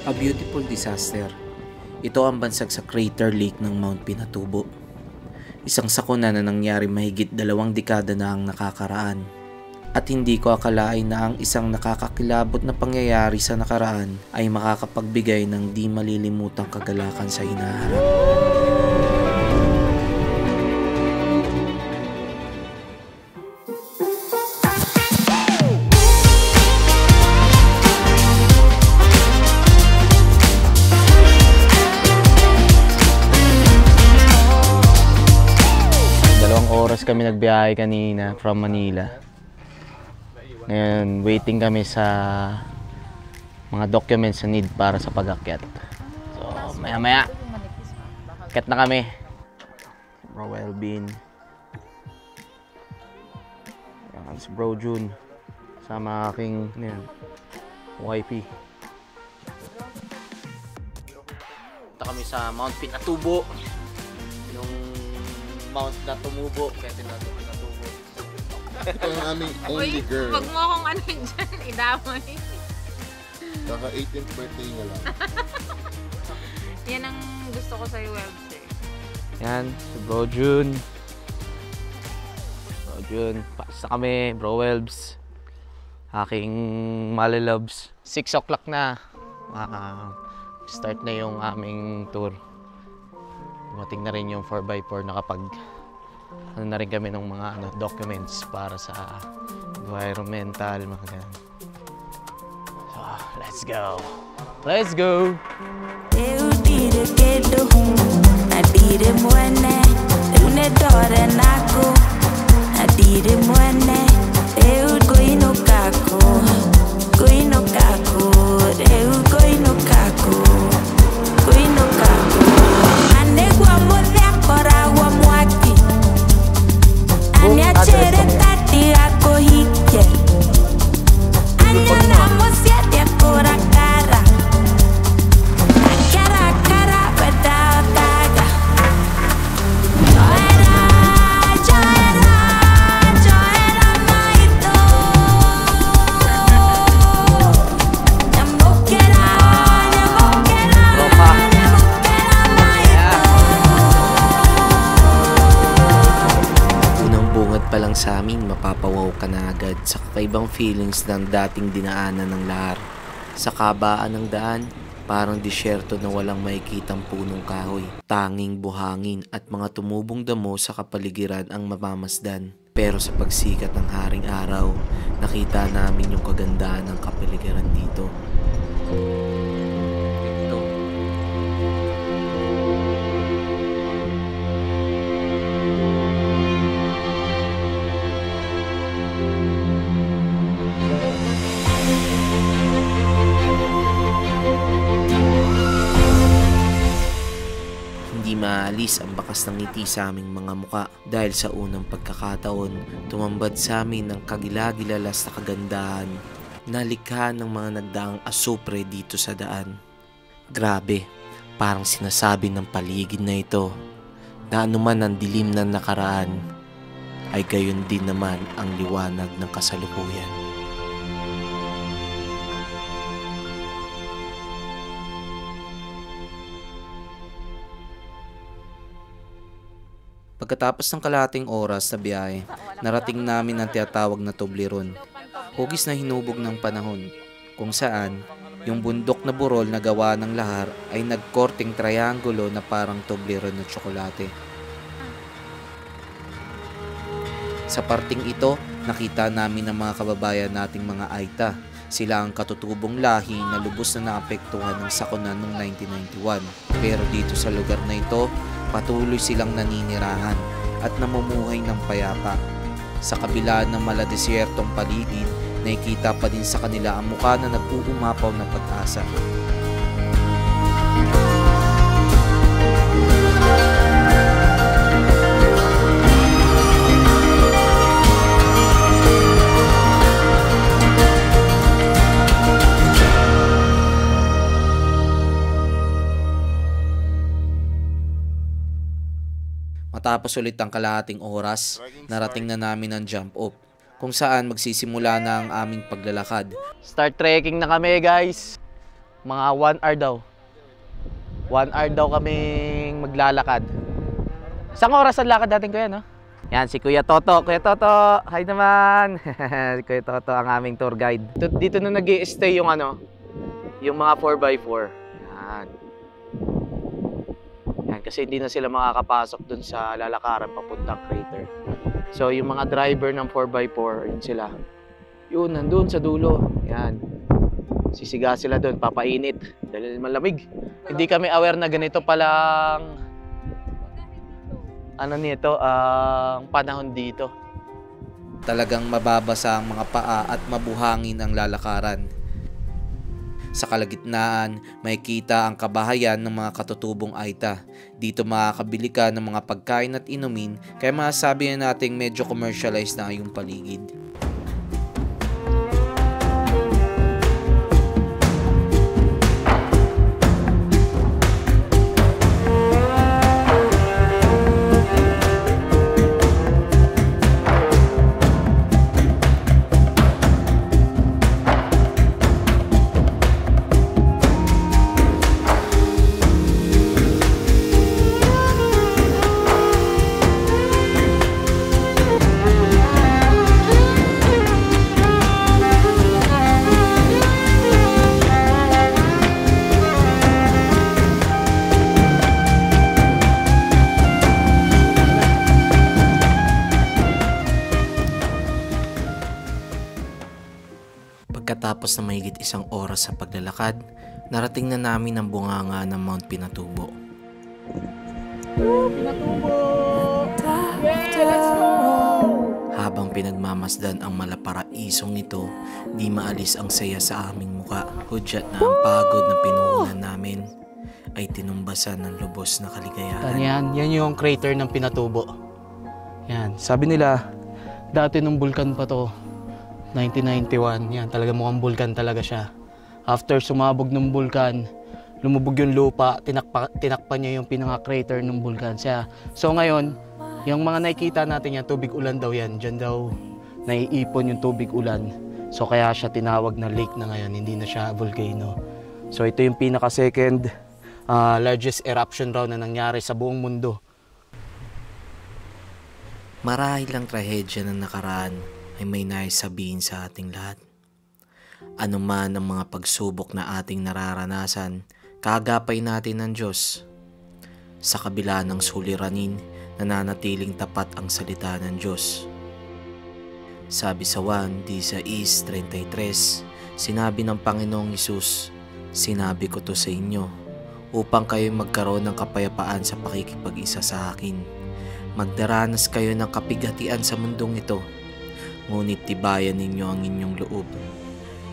A beautiful disaster. Ito ang bansag sa crater lake ng Mount Pinatubo. Isang sakuna na nangyari mahigit 2 dekada na ang nakakaraan. At hindi ko akalain na ang isang nakakakilabot na pangyayari sa nakaraan ay makakapagbigay ng di malilimutang kagalakan sa hinaharap. Kami nagbiyahe kanina from Manila. Ngayon, waiting kami sa mga documents na need para sa pag-akyat. So, maya-maya, akyat na kami. Bro Elvin. Yan, si Bro June. Sama aking wifey. Punta kami sa Mount Pinatubo. Mount na tumubo, kaya tinatawag na tubo. Ito ang aming only girl. Huwag mo akong ano dyan, idamay. Kaka 18th birthday nga lang. Yan ang gusto ko sa'yo, Webs eh. Yan, si Bro June. Bro June, pasa kami, Bro Welbs. Aking Malilobs. 6 o'clock na. Start na yung aming tour. Dumating na rin yung 4x4 na kapag na rin kami ng mga documents para sa environmental, mga ganun. So, let's go! Let's go! Sa amin, mapapawaw ka na agad sa kakaibang feelings ng dating dinaanan ng lahar. Sa kabaan ng daan, parang disyerto na walang makikitang punong kahoy. Tanging buhangin at mga tumubong damo sa kapaligiran ang mamamasdan. Pero sa pagsikat ng haring araw, nakita namin yung kagandahan ng kapaligiran dito. Maalis ang bakas ng ngiti sa aming mga muka dahil sa unang pagkakataon tumambad sa amin ng kagilagilalas na kagandahan na likha ng mga nagdaang asupre dito sa daan. Grabe, parang sinasabi ng paligid na ito na anuman ang dilim ng nakaraan ay gayon din naman ang liwanag ng kasalukuyan. Pagkatapos ng kalahating oras sa biyahe, narating namin ang tinatawag na Toblerone. Hugis na hinubog ng panahon, kung saan yung bundok na burol na gawa ng lahar ay nagkorting triangulo na parang Toblerone na tsokolate. Sa parting ito, nakita namin ang mga kababayan nating mga Aita. Sila ang katutubong lahi na lubos na naapektuhan ng sakuna noong 1991. Pero dito sa lugar na ito, patuloy silang naninirahan at namumuhay ng payapa. Sa kabila ng maladesyertong paligid, nakikita pa din sa kanila ang mukha na nag-uumapaw na pag-asa. Matapos ulit ang kalahating oras, narating na namin ang jump off, kung saan magsisimula na ang aming paglalakad. Start trekking na kami, guys! Mga 1 hour daw. 1 hour daw kaming maglalakad. Isang oras ang lakad natin, kuya, no? Yan, si Kuya Toto. Kuya Toto, hi naman! Si Kuya Toto ang aming tour guide. Dito na nag-i-stay yung ano, yung mga 4x4. Yan. Yan, kasi hindi na sila makakapasok dun sa lalakaran papuntang crater. So, yung mga driver ng 4x4, yun sila. Yun, nandun sa dulo. Yan. Sisiga sila dun, papainit. Dahil malamig. Hindi kami aware na ganito palang ano nito, ang panahon dito. Talagang mababasa ang mga paa at mabuhangin ang lalakaran. Sa kalagitnaan, makikita ang kabahayan ng mga katutubong Aita. Dito makakabili ka ng mga pagkain at inumin, kaya masasabi na nating medyo commercialized na yung paligid. Pagkatapos na mahigit 1 oras sa paglalakad, narating na namin ang bunganga ng Mount Pinatubo. Habang pinagmamasdan ang malaparaisong ito, di maalis ang saya sa aming muka. Hudyat na ang pagod na pinuhunan namin ay tinumbasan ng lubos na kaligayahan. Yan yung crater ng Pinatubo. Yan, sabi nila, dati nung bulkan pa to, 1991, yan, talaga mukhang bulkan talaga siya. After sumabog ng bulkan, lumubog yung lupa, tinakpan niya yung pinaka-crater ng bulkan siya. So ngayon, yung mga nakikita natin yan, tubig ulan daw yan. Diyan daw naiipon yung tubig ulan. So kaya siya tinawag na lake na ngayon, hindi na siya volcano. So ito yung pinaka-second largest eruption raw na nangyari sa buong mundo. Marahil ang trahedya ng nakaraan ay may nais sabihin sa ating lahat. Ano man ang mga pagsubok na ating nararanasan, kaagapay natin ng Diyos. Sa kabila ng suliranin, nananatiling tapat ang salita ng Diyos. Sabi sa 1 Thessalonians 3:33, sinabi ng Panginoong Hesus, sinabi ko to sa inyo, upang kayo magkaroon ng kapayapaan sa pakikipag-isa sa akin. Magdaranas kayo ng kapighatian sa mundong ito, ngunit tibayan ninyo ang inyong loob.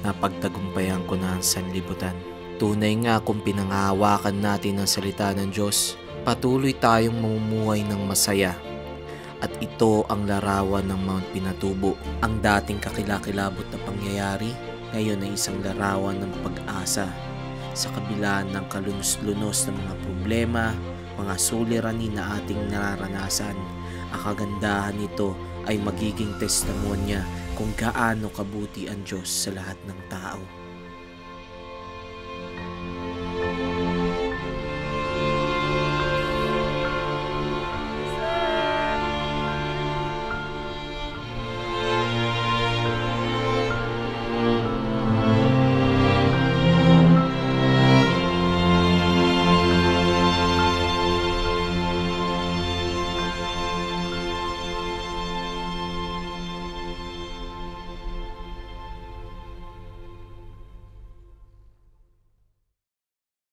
Napagtagumpayan ko na ang sanlibutan. Tunay nga kung pinanghahawakan natin ang salita ng Diyos, patuloy tayong mamumuhay ng masaya. At ito ang larawan ng Mount Pinatubo. Ang dating kakilakilabot na pangyayari, ngayon ay isang larawan ng pag-asa. Sa kabila ng kalunos-lunos ng mga problema, mga suliranin na ating nararanasan, ang kagandahan nito ay magiging testimonya kung gaano kabuti ang Diyos sa lahat ng tao.